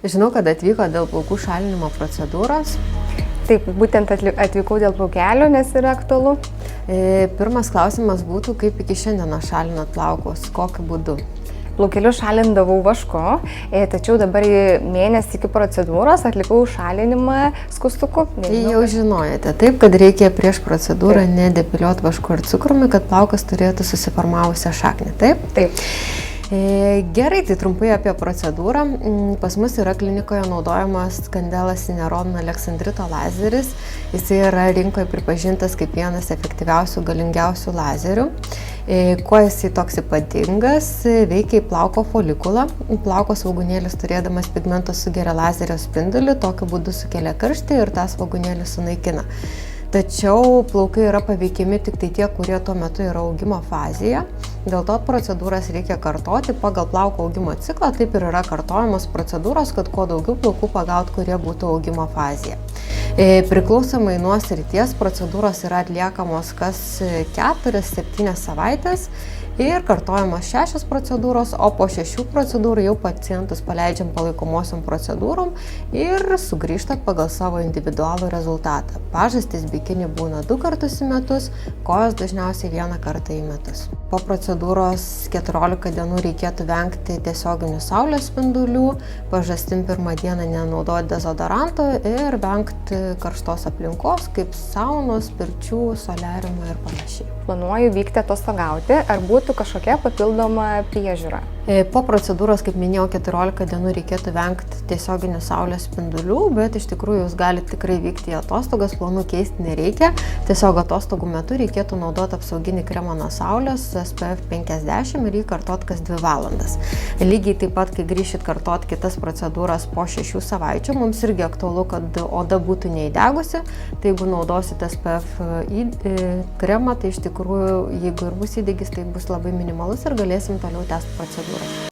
Žinau, kad atvyko dėl plaukų šalinimo procedūros. Taip, būtent atvykau dėl plaukelių, nes yra aktualu. Pirmas klausimas būtų, kaip iki šiandienos šalinat plaukus, kokiu būdu? Plaukelius šalindavau vašku, tačiau dabar mėnesį iki procedūros atlikau šalinimą skustuku. Tai jau žinojate, taip, kad reikia prieš procedūrą nedepiliuoti vašku ir cukrumi, kad plaukas turėtų susiformavusią šaknį, taip? Taip. Gerai, tai trumpai apie procedūrą. Pas mus yra klinikoje naudojamas Candela Cineron Aleksandrito lazeris. Jis yra rinkoje pripažintas kaip vienas efektyviausių, galingiausių lazerių. Kuo jisai toks ypatingas? Veikia į plauko folikulą. Plauko svogūnėlis turėdamas pigmentą sugeria lazerio spindulį, tokiu būdu sukelia karštį ir tą svogūnėlį sunaikina. Tačiau plaukai yra paveikiami tik tai tie, kurie tuo metu yra augimo fazėje. Dėl to procedūras reikia kartoti pagal plauko augimo ciklą, taip ir yra kartojamos procedūros, kad kuo daugiau plaukų pagaut, kurie būtų augimo fazėje. Priklausomai nuo srities procedūros yra atliekamos kas 4-7 savaitės ir kartojamos 6 procedūros, o po 6 procedūrų jau pacientus paleidžiam palaikomosiom procedūrom ir sugrįžtat pagal savo individualų rezultatą. Pažastys bikini būna 2 kartus į metus, kojos dažniausiai 1 kartą į metus. Po procedūros 14 dienų reikėtų vengti tiesioginių saulės spindulių, pažastim 1 dieną nenaudoti dezodoranto ir vengti karštos aplinkos, kaip saunos, pirčių, soliariumo ir panašiai. Planuoju vykti atostogauti, ar būtų kažkokia papildoma priežiūra? Po procedūros, kaip minėjau, 14 dienų reikėtų vengti tiesioginių saulės spindulių, bet iš tikrųjų jūs galite tikrai vykti į atostogas, planų keisti nereikia. Tiesiog atostogų metu reikėtų naudoti apsauginį kremą nuo saulės SPF 50 ir jį kartot kas 2 valandas. Lygiai taip pat, kai grįšit kartot kitas procedūras po 6 savaičių, mums irgi aktualu, kad oda būtų neįdegusi. Tai jeigu naudosite SPF kremą, tai iš tikrųjų, jeigu ir bus įdegis, tai bus labai minimalus ir galėsim toliau tęsti procedūrą.